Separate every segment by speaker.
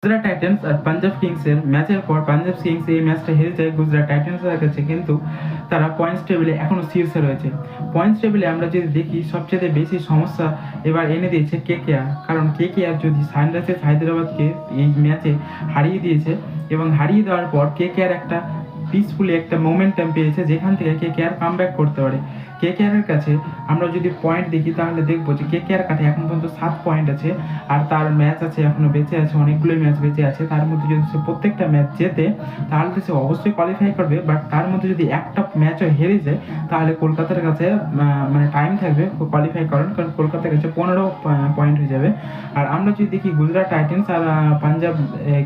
Speaker 1: Gujarat Titans আর পাঞ্জাব কিংসের ম্যাচের পর পাঞ্জাব কিংস এই ম্যাচটা হেরে যায় গুজরাট টাইটান্সের কাছে, কিন্তু তারা পয়েন্টস টেবিলে এখনও শীর্ষে রয়েছে। পয়েন্টস টেবিলে আমরা যদি দেখি সবচেয়ে বেশি সমস্যা এবার এনে দিয়েছে কেকেআর, কারণ কেকেআর যদি সানরাইজার্স হায়দ্রাবাদকে এই ম্যাচে হারিয়ে দিয়েছে এবং হারিয়ে দেওয়ার পর কেকেআর একটা পিসফুলি একটা মোমেন্টাম পেয়েছে যেখান থেকে কেকেআর কামব্যাক করতে পারে। কেকেআরের কাছে আমরা যদি পয়েন্ট দেখি তাহলে দেখবো যে কেকেআর কাছে এখন পর্যন্ত 7 পয়েন্ট আছে, আর তার ম্যাচ আছে এখনো বেঁচে আছে, অনেকগুলোই ম্যাচ বেঁচে আছে। তার মধ্যে যদি সে প্রত্যেকটা ম্যাচ জেতে তাহলে তো সে অবশ্যই কোয়ালিফাই করবে, বাট তার মধ্যে যদি একটা ম্যাচও হেরে যায় তাহলে কলকাতার কাছে মানে টাইম থাকবে কোয়ালিফাই করার, কারণ কলকাতার কাছে 15 পয়েন্ট হয়ে যাবে। আর আমরা যদি দেখি গুজরাট টাইটান্স আর পাঞ্জাব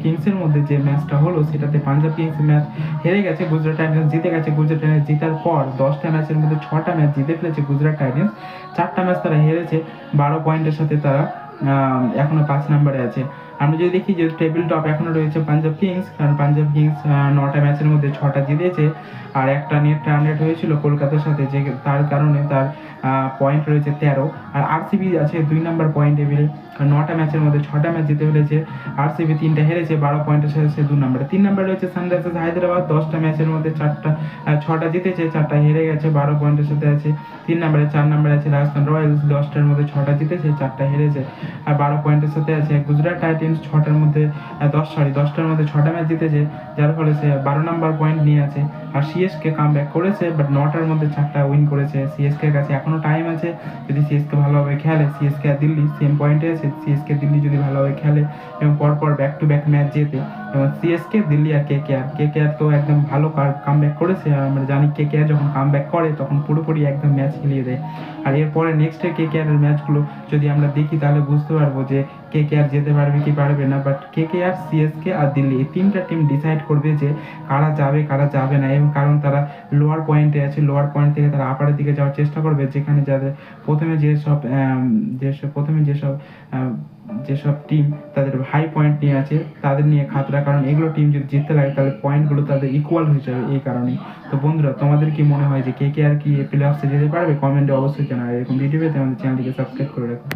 Speaker 1: কিংসের মধ্যে যে ম্যাচটা হলো সেটাতে পাঞ্জাব কিংস ম্যাচ হেরে গেছে, গুজরাট টাইটান্স জিতে গেছে। গুজরাট টাইটান্স জেতার পর 10টা ম্যাচের মধ্যে 6টা ম্যাচ জিতে ফেলেছে গুজরাট টাইটান্স, 4টা ম্যাচ তারা হেরেছে। 12 পয়েন্টের সাথে তারা এখনো 5 নম্বরে আছে। আমরা যদি দেখি যে টেবিল টপ এখনো রয়েছে পাঞ্জাব কিংস, কারণ পাঞ্জাব কিংস 9টা ম্যাচের মধ্যে 6টা জিতেছে, আর একটা নেট রান রেট হয়েছিল কলকাতার সাথে, যে তার কারণে তার পয়েন্ট রয়েছে 13। আর আরসিবি আছে 2 নম্বর পয়েন্ট টেবিলে, 9টা ম্যাচের মধ্যে 6টা ম্যাচ জিতে ফেলেছে। আরসিবি 3টা হেরেছে, 12 পয়েন্টের সাথে সে 2 নম্বরে। 3 নম্বরে রয়েছে সানরাইজার্স হায়দ্রাবাদ, 10টা ম্যাচের মধ্যে 6টা জিতেছে, 4টা হেরে গেছে, 12 পয়েন্টের সাথে আছে 3 নম্বরে। 4 নম্বরে আছে রাজস্থান রয়্যালস, 10টার মধ্যে 6টা জিতেছে, 4টা হেরেছে, আর 12 পয়েন্টের সাথে আছে গুজরাট টাইটান্স। 10টার মধ্যে 6টা ম্যাচ জিতেছে, যার ফলে সে 12 নম্বর পয়েন্ট নিয়ে আছে। আর সিএসকে কামব্যাক করেছে, বাট 9টার মধ্যে 4টা উইন করেছে। সিএসকে কাছে এখনো টাইম আছে, যদি সিএসকে ভালোভাবে খেলে। সিএসকে আর দিল্লি সেম পয়েন্টে আছে, সিএসকে দিল্লি যদি ভালোভাবে খেলে এবং পরপর ব্যাক টু ব্যাক ম্যাচ জেতে, এবং সিএসকে দিল্লি আর কেকেআর তো একদম ভালো কামব্যাক করেছে। আর আমরা জানি কেকেআর যখন কামব্যাক করে তখন পুরোপুরি একদম ম্যাচ খেলিয়ে দেয়। আর এরপরে নেক্সটের কেকেআরের ম্যাচগুলো যদি আমরা দেখি তাহলে বুঝতে পারবো যে কেকেআর যেতে পারবে কি পারবে না। বাট কেকেআর, সিএসকে আর দিল্লি এই 3টা টিম ডিসাইড করবে যে কারা যাবে কারা যাবে না, এবং কারণ তারা লোয়ার পয়েন্টে আছে, লোয়ার পয়েন্ট থেকে তারা আপারের দিকে যাওয়ার চেষ্টা করবে, যেখানে যাদের প্রথমে যেসব টিম তাদের হাই পয়েন্ট নিয়ে আছে তাদের নিয়ে খাতরা, কারণ এগুলো টিম যদি জিততে লাগে তাহলে পয়েন্টগুলো তাদের ইকুয়াল হয়ে যাবে এই কারণেই। তো বন্ধুরা, তোমাদের কি মনে হয় যে কেকেআর কি প্লে অফসে যেতে পারবে? কমেন্টে অবশ্যই জানাবে। এরকম ভিডিও পেতে আমাদের চ্যানেলটিকে সাবস্ক্রাইব করে রাখো।